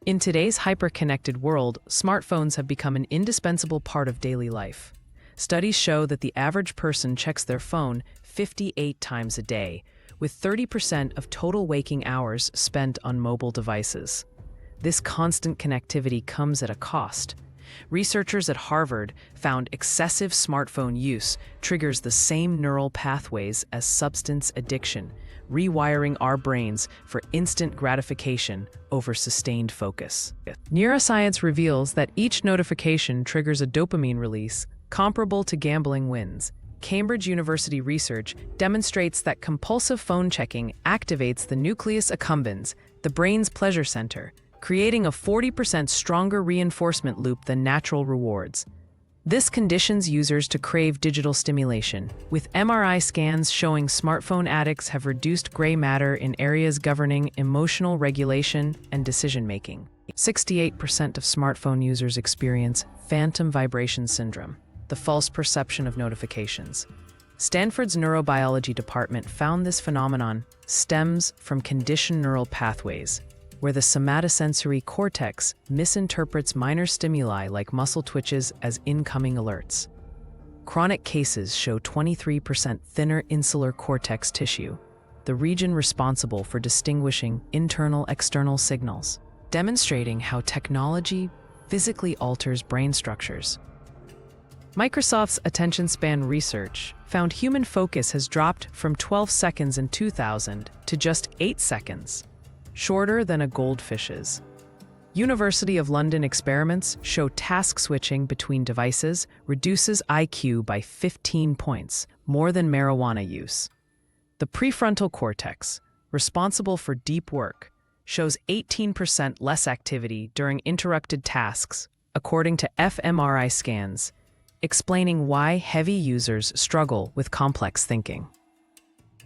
In today's hyper-connected world, smartphones have become an indispensable part of daily life. Studies show that the average person checks their phone 58 times a day, with 30% of total waking hours spent on mobile devices. This constant connectivity comes at a cost. Researchers at Harvard found excessive smartphone use triggers the same neural pathways as substance addiction, rewiring our brains for instant gratification over sustained focus. Neuroscience reveals that each notification triggers a dopamine release comparable to gambling wins. Cambridge University research demonstrates that compulsive phone checking activates the nucleus accumbens, the brain's pleasure center, creating a 40% stronger reinforcement loop than natural rewards. This conditions users to crave digital stimulation, with MRI scans showing smartphone addicts have reduced gray matter in areas governing emotional regulation and decision-making. 68% of smartphone users experience phantom vibration syndrome, the false perception of notifications. Stanford's neurobiology department found this phenomenon stems from conditioned neural pathways, where the somatosensory cortex misinterprets minor stimuli like muscle twitches as incoming alerts. Chronic cases show 23% thinner insular cortex tissue, the region responsible for distinguishing internal-external signals, demonstrating how technology physically alters brain structures. Microsoft's attention span research found human focus has dropped from 12 seconds in 2000 to just 8 seconds, shorter than a goldfish's. University of London experiments show task switching between devices reduces IQ by 15 points, more than marijuana use. The prefrontal cortex, responsible for deep work, shows 18% less activity during interrupted tasks, according to fMRI scans, explaining why heavy users struggle with complex thinking.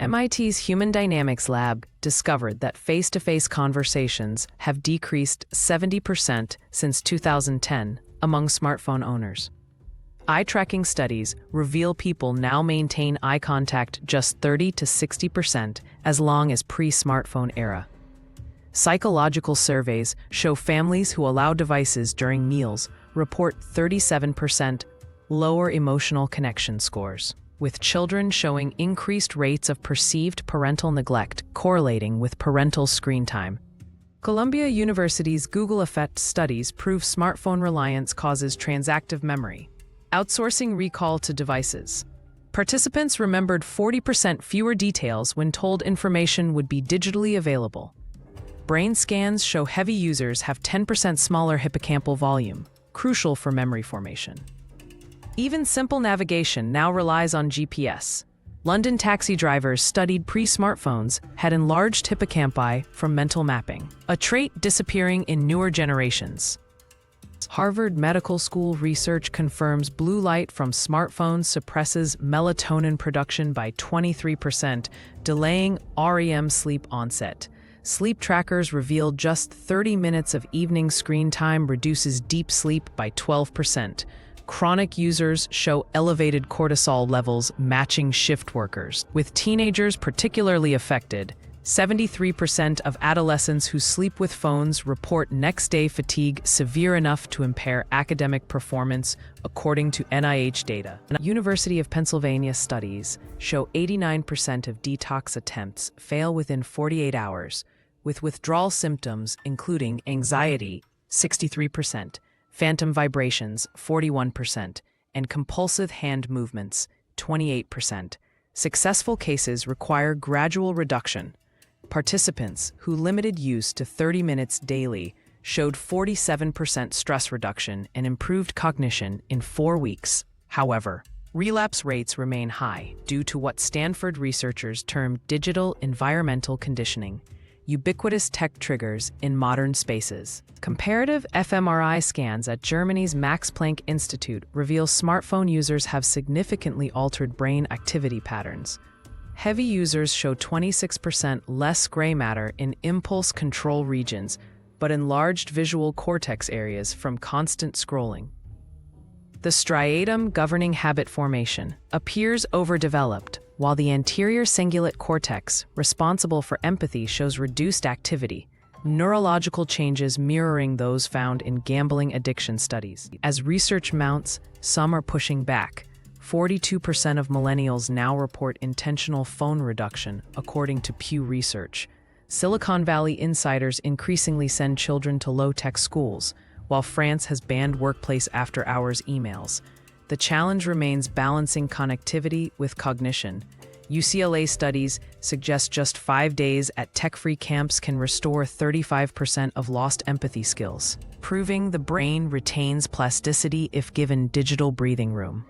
MIT's Human Dynamics Lab discovered that face-to-face conversations have decreased 70% since 2010 among smartphone owners. Eye-tracking studies reveal people now maintain eye contact just 30 to 60% as long as pre-smartphone era. Psychological surveys show families who allow devices during meals report 37% lower emotional connection scores, with children showing increased rates of perceived parental neglect correlating with parental screen time. Columbia University's Google Effect studies prove smartphone reliance causes transactive memory, outsourcing recall to devices. Participants remembered 40% fewer details when told information would be digitally available. Brain scans show heavy users have 10% smaller hippocampal volume, crucial for memory formation. Even simple navigation now relies on GPS. London taxi drivers studied pre-smartphones had enlarged hippocampi from mental mapping, a trait disappearing in newer generations. Harvard Medical School research confirms blue light from smartphones suppresses melatonin production by 23%, delaying REM sleep onset. Sleep trackers revealed just 30 minutes of evening screen time reduces deep sleep by 12%. Chronic users show elevated cortisol levels matching shift workers, with teenagers particularly affected. 73% of adolescents who sleep with phones report next-day fatigue severe enough to impair academic performance, according to NIH data. University of Pennsylvania studies show 89% of detox attempts fail within 48 hours, with withdrawal symptoms including anxiety, 63%, phantom vibrations, 41%, and compulsive hand movements, 28%. Successful cases require gradual reduction. Participants who limited use to 30 minutes daily showed 47% stress reduction and improved cognition in 4 weeks. However, relapse rates remain high due to what Stanford researchers termed digital environmental conditioning, ubiquitous tech triggers in modern spaces. Comparative fMRI scans at Germany's Max Planck Institute reveal smartphone users have significantly altered brain activity patterns. Heavy users show 26% less gray matter in impulse control regions, but enlarged visual cortex areas from constant scrolling. The striatum governing habit formation appears overdeveloped, while the anterior cingulate cortex, responsible for empathy, shows reduced activity. neurological changes mirroring those found in gambling addiction studies. As research mounts, some are pushing back. 42% of millennials now report intentional phone reduction, according to Pew Research. Silicon Valley insiders increasingly send children to low-tech schools, while France has banned workplace after-hours emails. The challenge remains balancing connectivity with cognition. UCLA studies suggest just 5 days at tech-free camps can restore 35% of lost empathy skills, proving the brain retains plasticity if given digital breathing room.